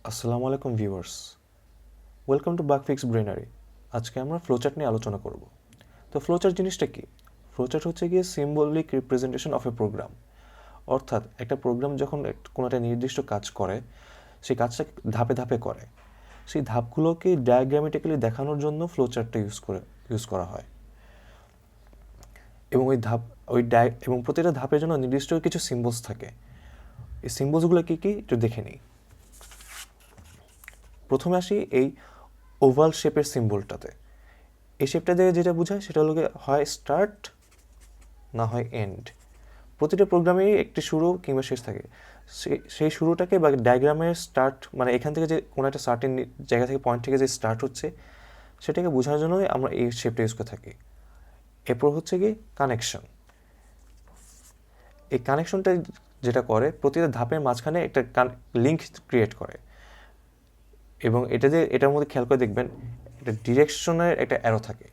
আসসালামু আলাইকুম viewers, welcome to বাগফিক্স ব্রেনারি। আজকে আমরা ফ্লোচার্ট নিয়ে আলোচনা করব। তো ফ্লোচার্ট জিনিসটা কি? ফ্লোচার্ট হচ্ছে গিয়ে symbolic representation of a program. অর্থাৎ একটা প্রোগ্রাম যখন কোনো একটা নির্দিষ্ট কাজ করে, সেই কাজটা ধাপে ধাপে করে, সেই ধাপগুলোকে ডায়াগ্রামেটিক্যালি দেখানোর জন্য ফ্লোচার্টটা ইউজ করা হয়। এবং এবং প্রতিটা ধাপের জন্য নির্দিষ্ট কিছু সিম্বলস থাকে। এই সিম্বলসগুলো কী কী একটু দেখে নিই। প্রথমে আসি এই ওভাল শেপের সিম্বলটাতে। এই শেপটা দিয়ে যেটা বোঝায় সেটা হলো হয় স্টার্ট, না হয় এন্ড। প্রতিটা প্রোগ্রামেরই একটি শুরু কিংবা শেষ থাকে। সেই শুরুটাকে বা ডায়াগ্রামের স্টার্ট, মানে এখান থেকে যে কোনো একটা সার্টেন জায়গা থেকে পয়েন্ট থেকে যে স্টার্ট হচ্ছে, সেটাকে বোঝানোর জন্যই আমরা এই শেপটা ইউজ করে থাকি। এরপর হচ্ছে কি কানেকশন। এই কানেকশনটা যেটা করে, প্রতিটা ধাপের মাঝখানে একটা লিঙ্ক ক্রিয়েট করে। এবং এটার মধ্যে খেয়াল করে দেখবেন, একটা ডিরেকশনের একটা অ্যারো থাকে।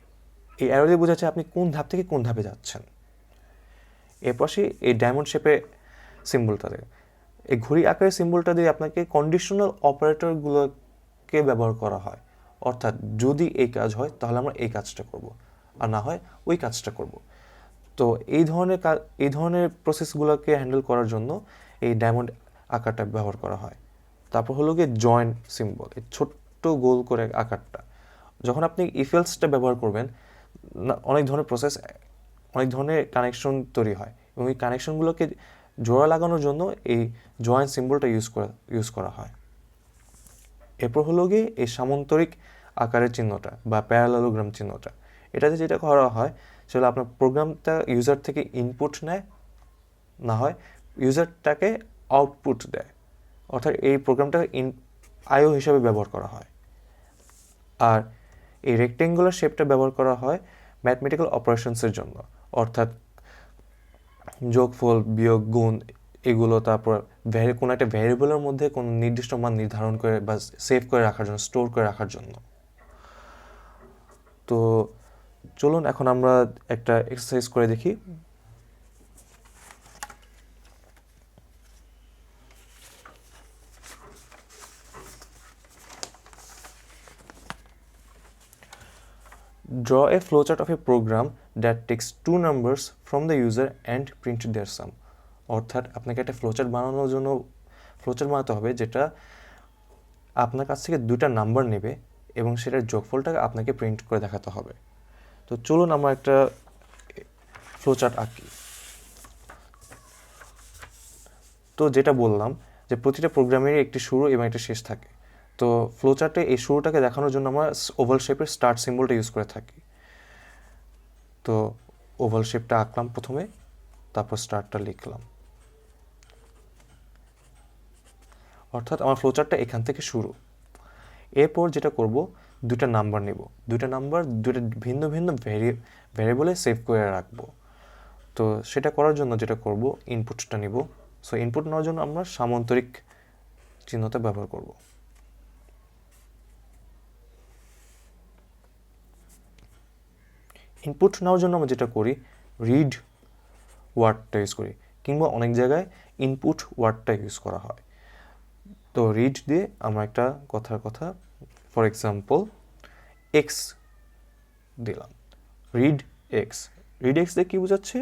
এই অ্যারো দিয়ে বোঝাচ্ছে আপনি কোন ধাপ থেকে কোন ধাপে যাচ্ছেন। এরপর এই ডায়মন্ড শেপে সিম্বলটা দিয়ে, এই ঘড়ি আকারের সিম্বলটা দিয়ে আপনাকে কন্ডিশনাল অপারেটরগুলোকে ব্যবহার করা হয়। অর্থাৎ যদি এই কাজ হয় তাহলে আমরা এই কাজটা করব, আর না হয় ওই কাজটা করব। তো এই ধরনের প্রসেসগুলোকে হ্যান্ডেল করার জন্য এই ডায়মন্ড আকারটা ব্যবহার করা হয়। তারপর হলো গিয়ে জয়েন্ট সিম্বল, এই ছোট্ট গোল করে আকারটা। যখন আপনি ইফেলসটা ব্যবহার করবেন, অনেক ধরনের কানেকশন তৈরি হয়, এবং এই কানেকশনগুলোকে জোড়া লাগানোর জন্য এই জয়েন্ট সিম্বলটা ইউজ করা হয়। এরপর হলো গিয়ে এই সামান্তরিক আকারের চিহ্নটা বা প্যারালেলোগ্রাম চিহ্নটা। এটাতে যেটা করা হয় সেটা আপনার প্রোগ্রামটা ইউজার থেকে ইনপুট নেয়, না হয় ইউজারটাকে আউটপুট দেয়। অর্থাৎ এই প্রোগ্রামটা আইও হিসাবে ব্যবহার করা হয়। আর এই রেক্টেঙ্গুলার শেপটা ব্যবহার করা হয় ম্যাথমেটিক্যাল অপারেশনসের জন্য। অর্থাৎ যোগফল, বিয়োগ, গুণ, এগুলো। তারপর কোনো একটা ভ্যারিয়েবলের মধ্যে কোনো নির্দিষ্ট মান নির্ধারণ করে বা সেভ করে রাখার জন্য, স্টোর করে রাখার জন্য। তো চলুন এখন আমরা একটা এক্সারসাইজ করে দেখি। Draw a flowchart of a program that takes two numbers from the user and print their sum. অর্থাৎ আপনাকে একটা ফ্লোচার্ট বানাতে হবে যেটা আপনার কাছ থেকে দুটা নাম্বার নেবে এবং সেটার যোগফলটাকে আপনাকে প্রিন্ট করে দেখাতে হবে। তো চলুন আমরা একটা ফ্লোচার্ট আঁকি। তো যেটা বললাম যে প্রতিটা প্রোগ্রামেরই একটি শুরু এবং একটা শেষ থাকে। তো ফ্লোচার্টে এই শুরুটাকে দেখানোর জন্য আমরা ওভাল শেপের স্টার্ট সিম্বলটা ইউজ করে থাকি। তো ওভাল শেপটা আঁকলাম প্রথমে, তারপর স্টার্টটা লিখলাম। অর্থাৎ আমার ফ্লোচার্টটা এখান থেকে শুরু। এরপর যেটা করব, দুটা নাম্বার নেব, দুটা ভিন্ন ভিন্ন ভ্যারিয়েবলে সেভ করে রাখবো। তো সেটা করার জন্য যেটা করব, ইনপুটটা নিব। সো ইনপুট নেওয়ার জন্য আমরা সামান্তরিক চিহ্নটা ব্যবহার করব। ইনপুট নেওয়ার জন্য আমরা যেটা করি, রিড ওয়ার্ডটা ইউজ করি, কিংবা অনেক জায়গায় ইনপুট ওয়ার্ডটা ইউজ করা হয়। তো রিড দিয়ে আমরা একটা কথা ফর এক্সাম্পল এক্স দিলাম, রিড এক্স দিয়ে কী বোঝাচ্ছে,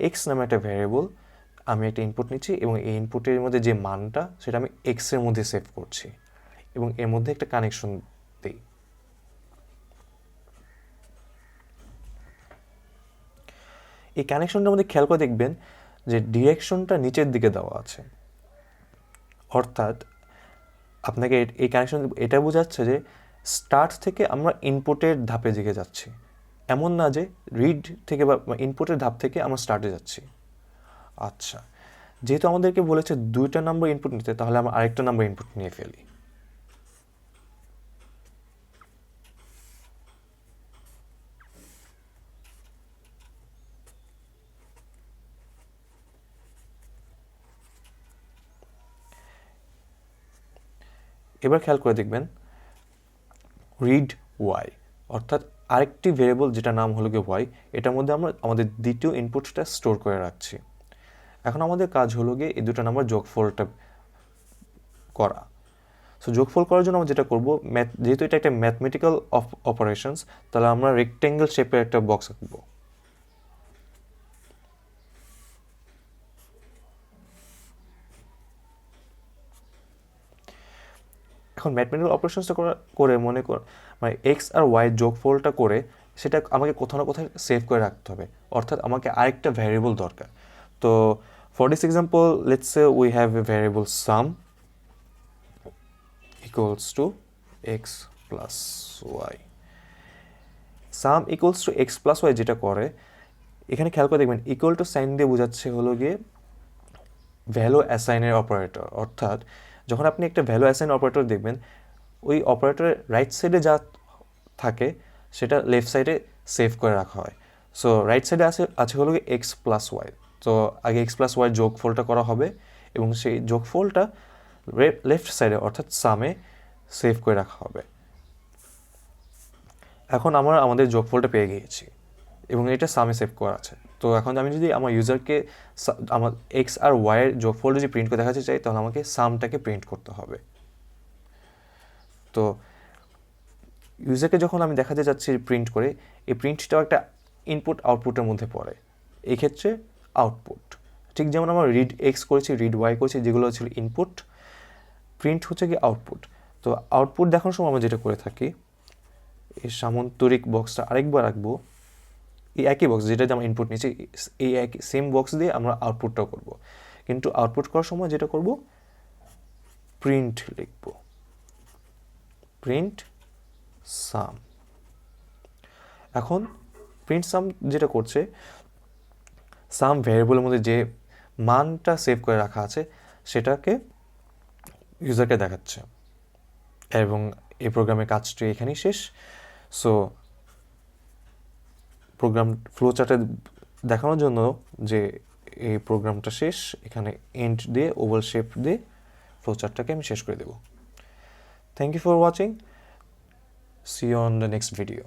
এক্স নামে একটা ভ্যারিয়েবল আমি একটা ইনপুট নিচ্ছি এবং এই ইনপুটের মধ্যে যে মানটা সেটা আমি এক্সের মধ্যে সেভ করছি এবং এর মধ্যে একটা কানেকশন দিই। এই কানেকশনটার মধ্যে খেয়াল করে দেখবেন যে ডিরেকশনটা নিচের দিকে দেওয়া আছে। অর্থাৎ আপনাকে এই কানেকশন এটা বোঝাচ্ছে যে স্টার্ট থেকে আমরা ইনপুটের ধাপে দিকে যাচ্ছি, এমন না যে রিড থেকে বা ইনপুটের ধাপ থেকে আমরা স্টার্টে যাচ্ছি। আচ্ছা, যেহেতু আমাদেরকে বলেছে দুইটা নাম্বার ইনপুট নিতে, তাহলে আমরা আরেকটা নাম্বার ইনপুট নিয়ে ফেলি। এবার খেয়াল করে দেখবেন রিড ওয়াই, অর্থাৎ আরেকটি ভেরিয়েবল যেটা নাম হলো গিয়ে ওয়াই, এটার মধ্যে আমরা আমাদের দ্বিতীয় ইনপুটটা স্টোর করে রাখছি। এখন আমাদের কাজ হলো গিয়ে এই দুটো নাম্বার যোগফলটা করা। সো যোগফল করার জন্য আমরা যেটা করব, যেহেতু এটা একটা ম্যাথমেটিক্যাল অপারেশনস, তাহলে আমরা রেক্টেঙ্গেল শেপের একটা বক্স আঁকবো। এখন ম্যাথমেটিক্যাল অপারেশনসটা করে মনে কর মানে এক্স আর ওয়াই যোগফলটা করে সেটা আমাকে কোথাও না কোথাও সেভ করে রাখতে হবে, অর্থাৎ আমাকে আরেকটা ভ্যারিয়েবল দরকার। তো for this example let's say we have a variable sum equals to x plus y. Sum equals to x plus y যেটা করে, এখানে খেয়াল করে দেখবেন ইকুয়াল টু সাইন দিয়ে বোঝাচ্ছে হলো গিয়ে ভ্যালু অ্যাসাইনের অপারেটর। অর্থাৎ যখন আপনি একটা ভ্যালু অ্যাসাইন অপারেটর দেখবেন, ওই অপারেটরের রাইট সাইডে যা থাকে সেটা লেফট সাইডে সেভ করে রাখা হয়। সো রাইট সাইডে আছে হলো গিয়ে এক্স প্লাস ওয়াই। তো আগে এক্স প্লাস ওয়াই যোগফলটা করা হবে এবং সেই যোগফলটা লেফট সাইডে অর্থাৎ সামে সেভ করে রাখা হবে। এখন আমরা আমাদের যোগফলটা পেয়ে গিয়েছি এবং এটা সামে সেভ করা আছে। তো এখন আমি যদি আমার ইউজারকে আমার এক্স আর ওয়াইয়ের যোগফল যদি প্রিন্ট করে দেখাতে চাই, তাহলে আমাকে সামটাকে প্রিন্ট করতে হবে। তো ইউজারকে যখন আমি দেখাতে যাচ্ছি প্রিন্ট করে, এই প্রিন্টটাও একটা ইনপুট আউটপুটের মধ্যে পড়ে, এই ক্ষেত্রে আউটপুট। ঠিক যেমন আমরা রিড এক্স করেছি, রিড ওয়াই করেছি, যেগুলো ছিল ইনপুট, প্রিন্ট হচ্ছে কি আউটপুট। তো আউটপুট দেখানোর সময় আমরা যেটা করে থাকি, এই সামান্তরিক বক্সটা আরেকবার রাখবো, এই একই বক্স যেটা আমরা ইনপুট নিয়েছি, এই একই সেম বক্স দিয়ে আমরা আউটপুটটাও করব। কিন্তু আউটপুট করার সময় যেটা করব, প্রিন্ট লিখব, প্রিন্ট সাম। এখন প্রিন্ট সাম যেটা করছে, সাম ভ্যারিয়েবলের মধ্যে যে মানটা সেভ করে রাখা আছে সেটাকে ইউজারকে দেখাচ্ছে। এবং এই প্রোগ্রামের কাজটি এখানেই শেষ। সো প্রোগ্রাম ফ্লোচার্টে দেখানোর জন্য যে এই প্রোগ্রামটা শেষ, এখানে এন্ড দিয়ে ওভাল শেপ দিয়ে ফ্লোচার্টটাকে আমি শেষ করে দেব। Thank you for watching. See you on the next video.